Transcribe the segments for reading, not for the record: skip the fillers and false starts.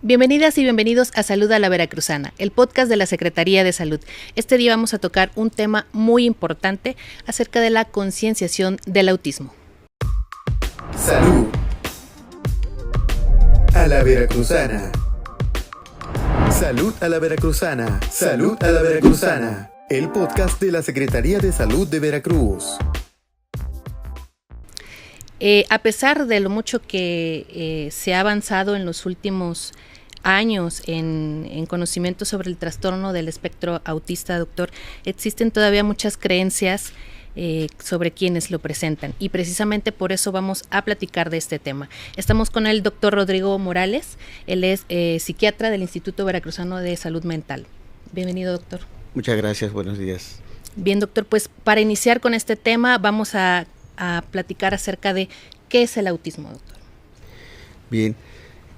Bienvenidas y bienvenidos a Salud a la Veracruzana, el podcast de la Secretaría de Salud. Este día vamos a tocar un tema muy importante acerca de la concienciación del autismo. Salud a la Veracruzana. Salud a la Veracruzana. Salud a la Veracruzana. El podcast de la Secretaría de Salud de Veracruz. A pesar de lo mucho que se ha avanzado en los últimos años en conocimiento sobre el trastorno del espectro autista, doctor, existen todavía muchas creencias sobre quienes lo presentan, y precisamente por eso vamos a platicar de este tema. Estamos con el doctor Rodrigo Morales. Él es psiquiatra del Instituto Veracruzano de Salud Mental. Bienvenido, doctor. Muchas gracias, buenos días. Bien, doctor, pues para iniciar con este tema vamos a platicar acerca de qué es el autismo, doctor. Bien,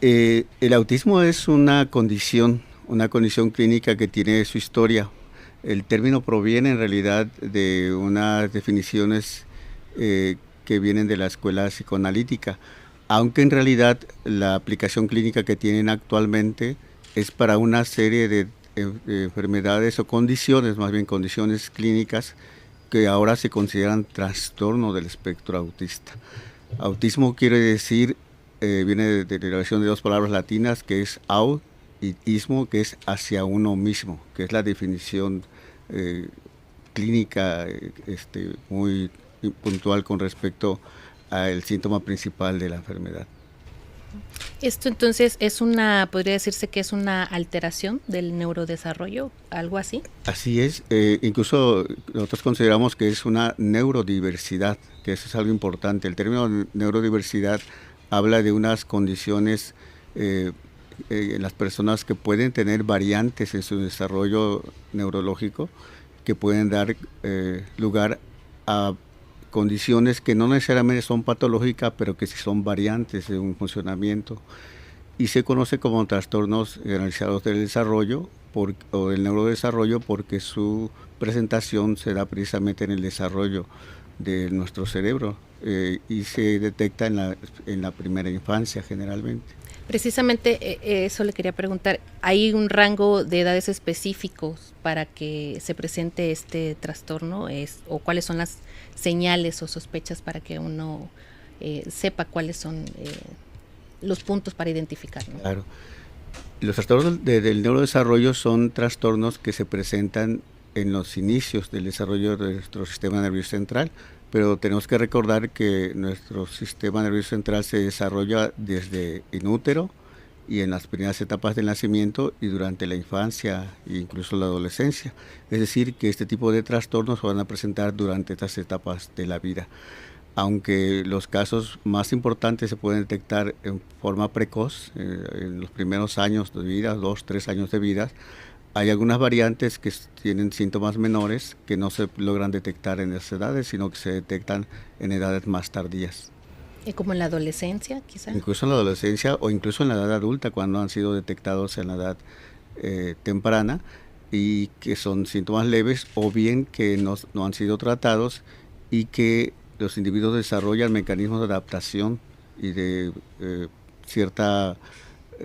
el autismo es una condición clínica que tiene su historia. El término proviene en realidad de unas definiciones que vienen de la escuela psicoanalítica, aunque en realidad la aplicación clínica que tienen actualmente es para una serie de enfermedades o condiciones, más bien condiciones clínicas, que ahora se consideran trastorno del espectro autista. Autismo quiere decir, viene de la relación de dos palabras latinas, que es au, y ismo, que es hacia uno mismo, que es la definición clínica muy puntual con respecto al síntoma principal de la enfermedad. Esto entonces podría decirse que es una alteración del neurodesarrollo, algo así. Así es, incluso nosotros consideramos que es una neurodiversidad, que eso es algo importante. El término neurodiversidad habla de unas condiciones en las personas que pueden tener variantes en su desarrollo neurológico, que pueden dar lugar a condiciones que no necesariamente son patológicas, pero que sí son variantes de un funcionamiento, y se conoce como trastornos generalizados del desarrollo o del neurodesarrollo, porque su presentación se da precisamente en el desarrollo de nuestro cerebro y se detecta en la primera infancia generalmente. Precisamente eso le quería preguntar, ¿hay un rango de edades específicos para que se presente este trastorno? ¿O cuáles son las señales o sospechas para que uno sepa cuáles son los puntos para identificar, ¿no? Claro. Los trastornos del neurodesarrollo son trastornos que se presentan en los inicios del desarrollo de nuestro sistema nervioso central, pero tenemos que recordar que nuestro sistema nervioso central se desarrolla desde in útero y en las primeras etapas del nacimiento y durante la infancia e incluso la adolescencia. Es decir, que este tipo de trastornos se van a presentar durante estas etapas de la vida. Aunque los casos más importantes se pueden detectar en forma precoz, en los primeros años de vida, 2, 3 años de vida, hay algunas variantes que tienen síntomas menores que no se logran detectar en esas edades, sino que se detectan en edades más tardías. ¿Como en la adolescencia, quizá? Incluso en la adolescencia o incluso en la edad adulta, cuando han sido detectados en la edad temprana y que son síntomas leves, o bien que no han sido tratados y que los individuos desarrollan mecanismos de adaptación y de cierta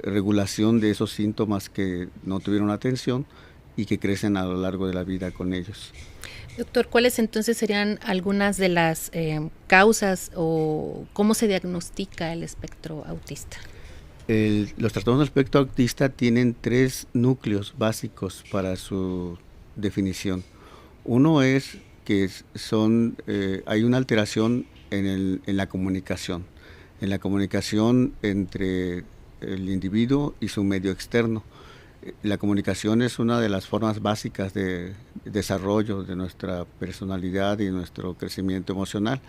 regulación de esos síntomas que no tuvieron atención y que crecen a lo largo de la vida con ellos. Doctor, ¿cuáles entonces serían algunas de las causas o cómo se diagnostica el espectro autista? Los trastornos del espectro autista tienen 3 núcleos básicos para su definición. Uno es que hay una alteración en la comunicación entre el individuo y su medio externo. La comunicación es una de las formas básicas de desarrollo de nuestra personalidad y nuestro crecimiento emocional,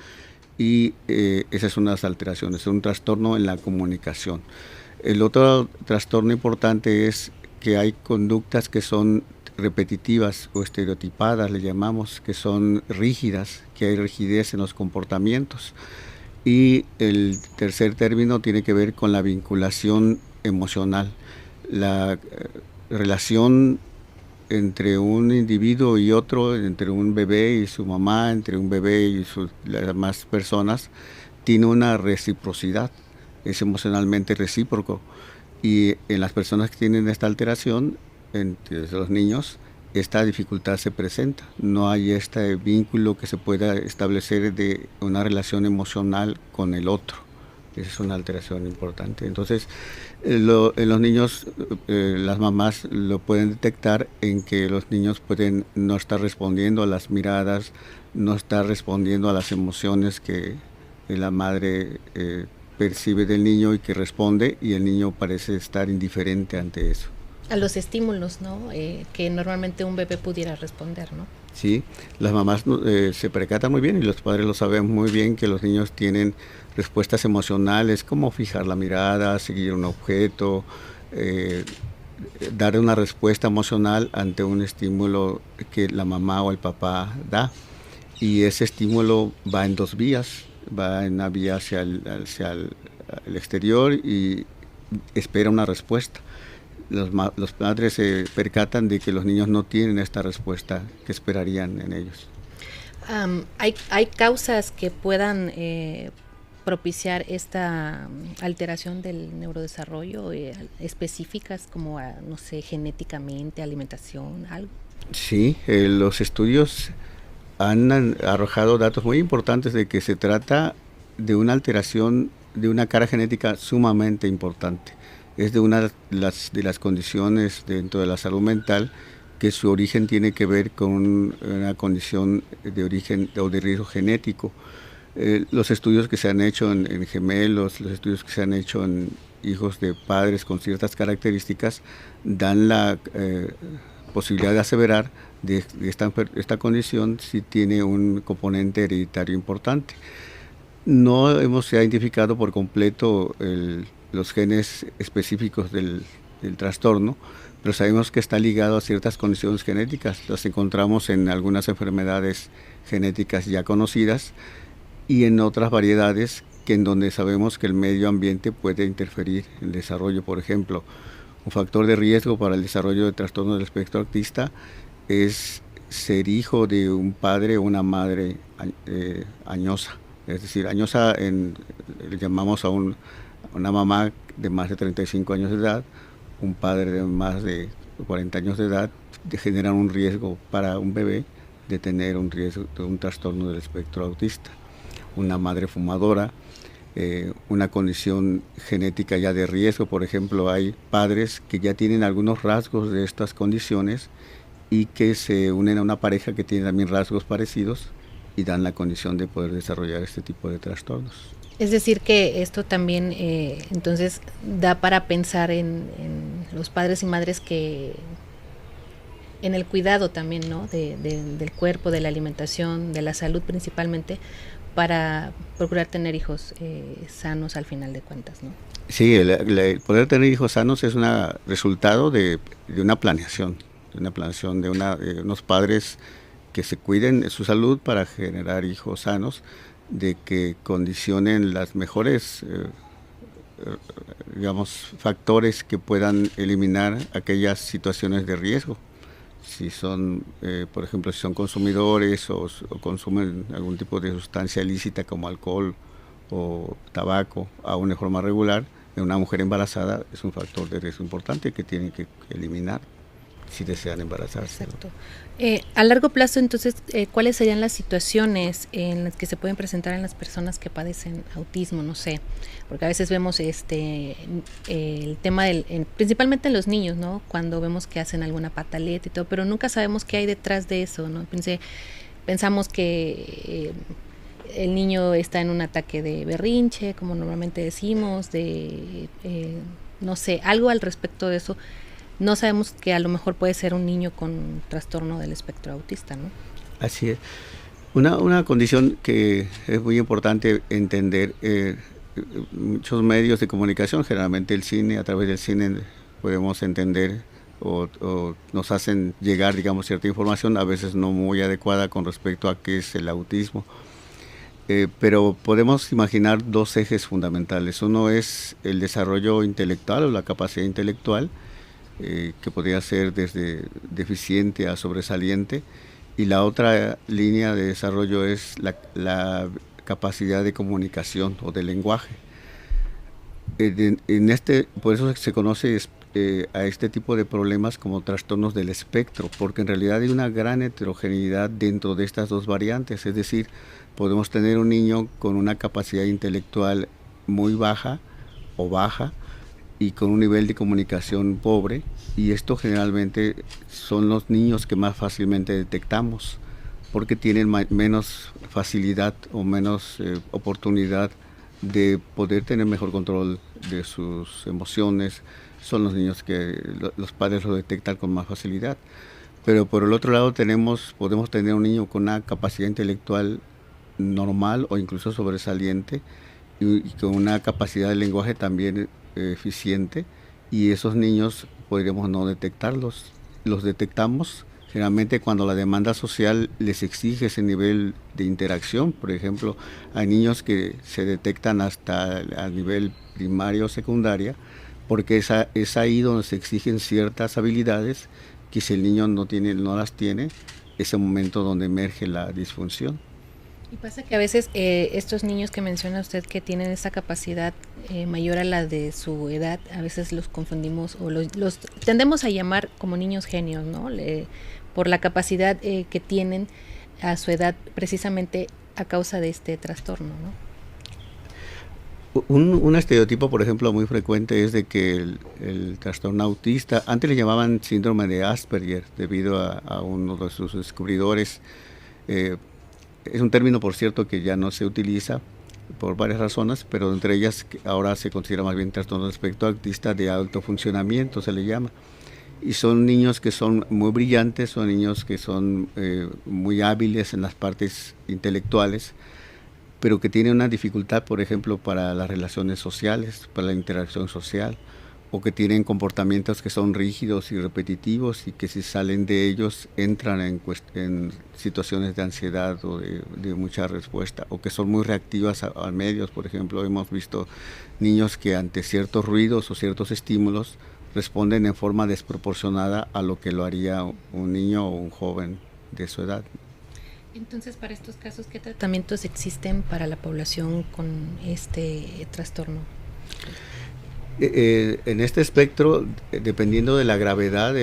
y esas son las alteraciones, es un trastorno en la comunicación. El otro trastorno importante es que hay conductas que son repetitivas o estereotipadas, le llamamos, que son rígidas, que hay rigidez en los comportamientos. Y el tercer término tiene que ver con la vinculación emocional. La relación entre un individuo y otro, entre un bebé y su mamá, entre un bebé y las demás personas, tiene una reciprocidad, es emocionalmente recíproco. y en las personas que tienen esta alteración, entre los niños, esta dificultad se presenta. No hay este vínculo que se pueda establecer de una relación emocional con el otro. Esa es una alteración importante. Entonces, en los niños, las mamás lo pueden detectar en que los niños pueden no estar respondiendo a las miradas, no estar respondiendo a las emociones que la madre percibe del niño y que responde, y el niño parece estar indiferente ante eso. A los estímulos, ¿no? Que normalmente un bebé pudiera responder, ¿no? Sí, las mamás se percatan muy bien, y los padres lo saben muy bien, que los niños tienen respuestas emocionales como fijar la mirada, seguir un objeto, dar una respuesta emocional ante un estímulo que la mamá o el papá da. Y ese estímulo va en dos vías, va en una vía hacia el exterior y espera una respuesta. Los padres se percatan de que los niños no tienen esta respuesta que esperarían en ellos. ¿Hay causas que puedan propiciar esta alteración del neurodesarrollo específicas como, no sé, genéticamente, alimentación, algo? Sí, los estudios han arrojado datos muy importantes de que se trata de una alteración de una carga genética sumamente importante. Es de una de las condiciones dentro de la salud mental que su origen tiene que ver con una condición de origen o de riesgo genético. Los estudios que se han hecho en gemelos, los estudios que se han hecho en hijos de padres con ciertas características, dan la posibilidad de aseverar de esta condición si tiene un componente hereditario importante. No se ha identificado por completo los genes específicos del trastorno, pero sabemos que está ligado a ciertas condiciones genéticas. Las encontramos en algunas enfermedades genéticas ya conocidas y en otras variedades en donde sabemos que el medio ambiente puede interferir en el desarrollo. Por ejemplo, un factor de riesgo para el desarrollo de trastorno del espectro autista es ser hijo de un padre o una madre añosa. Es decir, añosa le llamamos a una mamá de más de 35 años de edad, un padre de más de 40 años de edad, generan un riesgo para un bebé de tener un riesgo de un trastorno del espectro autista. Una madre fumadora, una condición genética ya de riesgo. Por ejemplo, hay padres que ya tienen algunos rasgos de estas condiciones y que se unen a una pareja que tiene también rasgos parecidos y dan la condición de poder desarrollar este tipo de trastornos. Es decir, que esto también entonces da para pensar en los padres y madres que en el cuidado también, ¿no? Del cuerpo, de la alimentación, de la salud principalmente, para procurar tener hijos sanos al final de cuentas, ¿no? Sí, el poder tener hijos sanos es un resultado de una planeación, de unos padres que se cuiden de su salud para generar hijos sanos, de que condicionen las mejores factores que puedan eliminar aquellas situaciones de riesgo. Si son, por ejemplo, si son consumidores o consumen algún tipo de sustancia ilícita como alcohol o tabaco aún de forma regular, en una mujer embarazada es un factor de riesgo importante que tienen que eliminar si desean embarazarse. Exacto. A largo plazo, entonces, ¿cuáles serían las situaciones en las que se pueden presentar en las personas que padecen autismo? No sé, porque a veces vemos el tema principalmente en los niños, ¿no? Cuando vemos que hacen alguna pataleta y todo, pero nunca sabemos qué hay detrás de eso, ¿no? Pensamos que el niño está en un ataque de berrinche, como normalmente decimos, no sé, algo al respecto de eso. No sabemos que a lo mejor puede ser un niño con trastorno del espectro autista, ¿no? Así es. Una condición que es muy importante entender, muchos medios de comunicación, generalmente el cine, a través del cine podemos entender o nos hacen llegar, digamos, cierta información, a veces no muy adecuada con respecto a qué es el autismo. Pero podemos imaginar dos ejes fundamentales. Uno es el desarrollo intelectual o la capacidad intelectual, que podría ser desde deficiente a sobresaliente, y la otra línea de desarrollo es la capacidad de comunicación o de lenguaje. Por eso se conoce a este tipo de problemas como trastornos del espectro, porque en realidad hay una gran heterogeneidad dentro de estas dos variantes, es decir, podemos tener un niño con una capacidad intelectual muy baja o baja y con un nivel de comunicación pobre, y esto generalmente son los niños que más fácilmente detectamos, porque tienen menos facilidad o menos oportunidad de poder tener mejor control de sus emociones. Son los niños que los padres lo detectan con más facilidad. Pero por el otro lado podemos tener un niño con una capacidad intelectual normal o incluso sobresaliente y con una capacidad de lenguaje también eficiente, y esos niños podríamos no detectarlos. Los detectamos generalmente cuando la demanda social les exige ese nivel de interacción. Por ejemplo, hay niños que se detectan hasta a nivel primario o secundaria, porque es ahí donde se exigen ciertas habilidades que si el niño no las tiene, es el momento donde emerge la disfunción. Y pasa que a veces estos niños que menciona usted que tienen esa capacidad mayor a la de su edad, a veces los confundimos o los tendemos a llamar como niños genios, ¿no? Por la capacidad que tienen a su edad precisamente a causa de este trastorno, ¿no? Un estereotipo, por ejemplo, muy frecuente es de que el trastorno autista, antes le llamaban síndrome de Asperger, debido a uno de sus descubridores. Es un término, por cierto, que ya no se utiliza por varias razones, pero entre ellas ahora se considera más bien trastorno del espectro autista de alto funcionamiento, se le llama. Y son niños que son muy brillantes, son niños que son muy hábiles en las partes intelectuales, pero que tienen una dificultad, por ejemplo, para las relaciones sociales, para la interacción social, o que tienen comportamientos que son rígidos y repetitivos y que si salen de ellos entran en situaciones de ansiedad o de mucha respuesta, o que son muy reactivas a medios. Por ejemplo, hemos visto niños que ante ciertos ruidos o ciertos estímulos responden en forma desproporcionada a lo que lo haría un niño o un joven de su edad. Entonces, para estos casos, ¿qué tratamientos existen para la población con este trastorno? En este espectro, dependiendo de la gravedad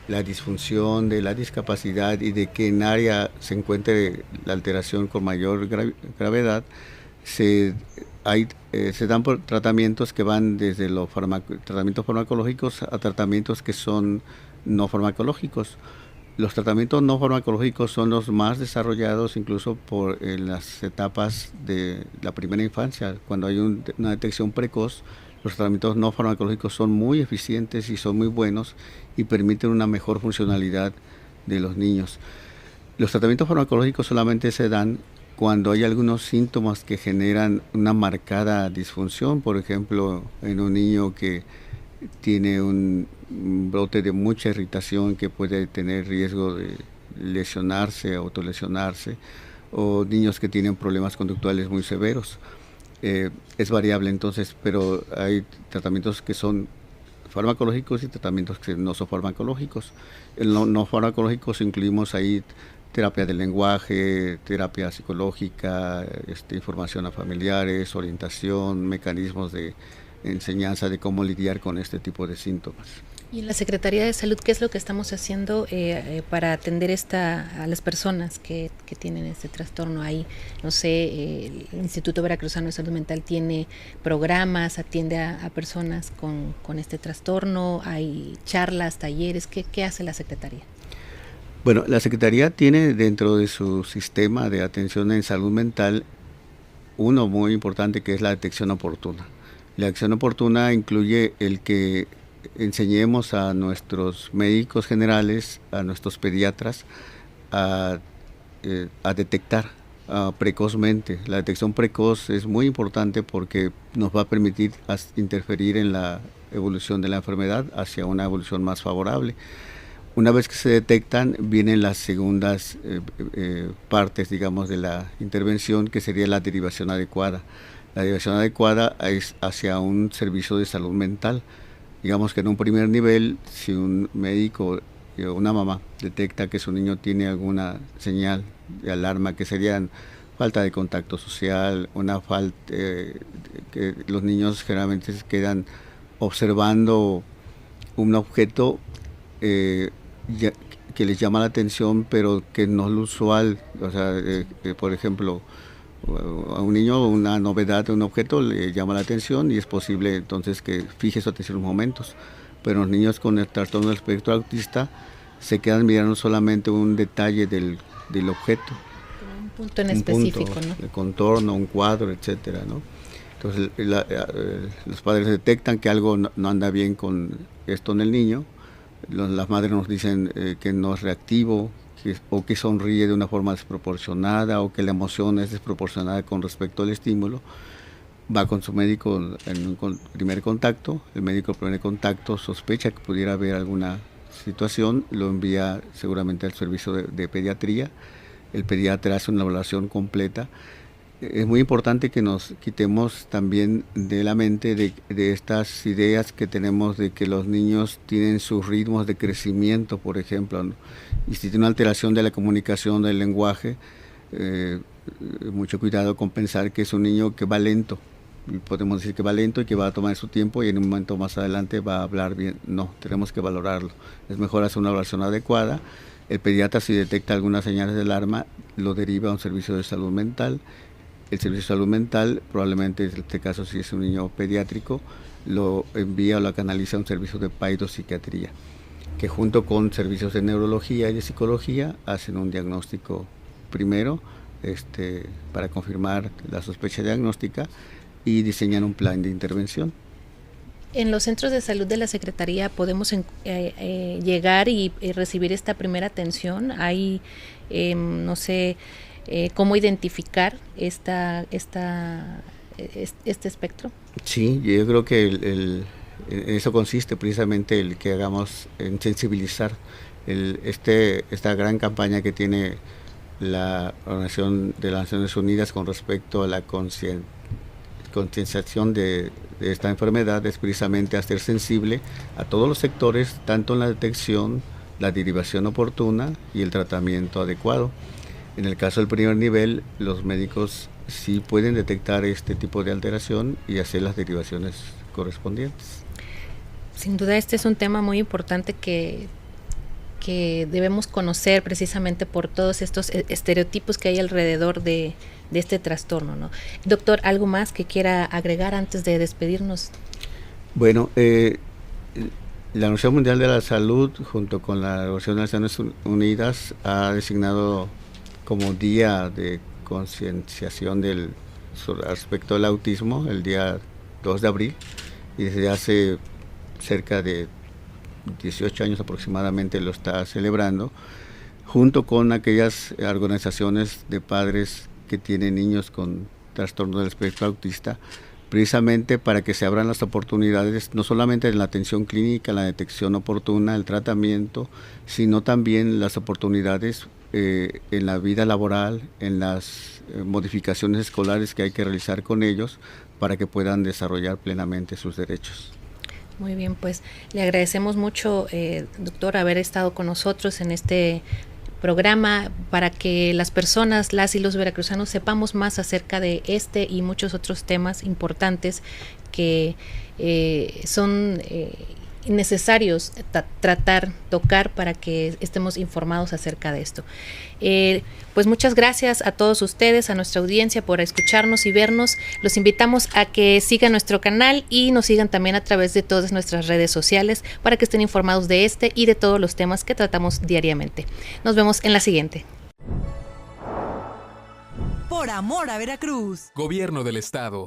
la disfunción, de la discapacidad y de que en área se encuentre la alteración con mayor gravedad, se dan tratamientos que van desde los tratamientos farmacológicos a tratamientos que son no farmacológicos. Los tratamientos no farmacológicos son los más desarrollados incluso en las etapas de la primera infancia. Cuando hay una detección precoz, los tratamientos no farmacológicos son muy eficientes y son muy buenos y permiten una mejor funcionalidad de los niños. Los tratamientos farmacológicos solamente se dan cuando hay algunos síntomas que generan una marcada disfunción, por ejemplo, en un niño que tiene un brote de mucha irritación que puede tener riesgo de lesionarse, autolesionarse, o niños que tienen problemas conductuales muy severos. Es variable entonces, pero hay tratamientos que son farmacológicos y tratamientos que no son farmacológicos. En no farmacológicos incluimos ahí terapia del lenguaje, terapia psicológica, información a familiares, orientación, mecanismos de enseñanza de cómo lidiar con este tipo de síntomas. Y en la Secretaría de Salud, ¿qué es lo que estamos haciendo para atender a las personas que tienen este trastorno? Ahí, no sé, el Instituto Veracruzano de Salud Mental tiene programas, atiende a personas con este trastorno, hay charlas, talleres. ¿Qué hace la Secretaría? Bueno, la Secretaría tiene dentro de su sistema de atención en salud mental uno muy importante, que es la detección oportuna. La acción oportuna incluye el que enseñemos a nuestros médicos generales, a nuestros pediatras, a detectar precozmente. La detección precoz es muy importante porque nos va a permitir interferir en la evolución de la enfermedad hacia una evolución más favorable. Una vez que se detectan, vienen las segundas partes, digamos, de la intervención, que sería la derivación adecuada. La derivación adecuada es hacia un servicio de salud mental. Digamos que en un primer nivel, si un médico o una mamá detecta que su niño tiene alguna señal de alarma, que serían falta de contacto social, una falta que los niños generalmente se quedan observando un objeto que les llama la atención, pero que no es lo usual. O sea, por ejemplo, a un niño una novedad de un objeto le llama la atención y es posible entonces que fije su atención en momentos. Pero los niños con el trastorno del espectro autista se quedan mirando solamente un detalle del objeto. Un punto en específico, ¿no? El contorno, un cuadro, etcétera, ¿no? Entonces los padres detectan que algo no anda bien con esto en el niño. Las madres nos dicen que no es reactivo, o que sonríe de una forma desproporcionada, o que la emoción es desproporcionada con respecto al estímulo. Va con su médico en un primer contacto, el médico en primer contacto sospecha que pudiera haber alguna situación, lo envía seguramente al servicio de pediatría, el pediatra hace una evaluación completa. Es muy importante que nos quitemos también de la mente de estas ideas que tenemos de que los niños tienen sus ritmos de crecimiento, por ejemplo, ¿no? Y si tiene una alteración de la comunicación, del lenguaje, mucho cuidado con pensar que es un niño que va lento. Y podemos decir que va lento y que va a tomar su tiempo y en un momento más adelante va a hablar bien. No, tenemos que valorarlo. Es mejor hacer una evaluación adecuada. El pediatra, si detecta algunas señales de alarma, lo deriva a un servicio de salud mental. El servicio de salud mental, probablemente en este caso si es un niño pediátrico, lo envía o lo canaliza a un servicio de paidopsiquiatría, que junto con servicios de neurología y de psicología hacen un diagnóstico primero para confirmar la sospecha diagnóstica y diseñan un plan de intervención. En los centros de salud de la Secretaría podemos llegar y recibir esta primera atención. Hay, no sé, cómo identificar este espectro. Sí, yo creo que eso consiste precisamente el que hagamos en sensibilizar esta gran campaña que tiene la Organización de las Naciones Unidas con respecto a la concienciación de esta enfermedad, es precisamente hacer sensible a todos los sectores, tanto en la detección, la derivación oportuna y el tratamiento adecuado. En el caso del primer nivel, los médicos sí pueden detectar este tipo de alteración y hacer las derivaciones correspondientes. Sin duda este es un tema muy importante que debemos conocer precisamente por todos estos estereotipos que hay alrededor de este trastorno, ¿no? Doctor, ¿algo más que quiera agregar antes de despedirnos? Bueno, la Organización Mundial de la Salud, junto con la Organización de las Naciones Unidas, ha designado como día de concienciación respecto al autismo, el día 2 de abril, y desde hace cerca de 18 años aproximadamente lo está celebrando, junto con aquellas organizaciones de padres que tienen niños con trastorno del espectro autista, precisamente para que se abran las oportunidades, no solamente en la atención clínica, la detección oportuna, el tratamiento, sino también las oportunidades en la vida laboral, en las modificaciones escolares que hay que realizar con ellos para que puedan desarrollar plenamente sus derechos. Muy bien, pues le agradecemos mucho, doctor, haber estado con nosotros en este programa para que las personas, las y los veracruzanos, sepamos más acerca de este y muchos otros temas importantes que son necesarios tocar para que estemos informados acerca de esto. Pues muchas gracias a todos ustedes, a nuestra audiencia por escucharnos y vernos. Los invitamos a que sigan nuestro canal y nos sigan también a través de todas nuestras redes sociales para que estén informados de este y de todos los temas que tratamos diariamente. Nos vemos en la siguiente. Por amor a Veracruz. Gobierno del Estado.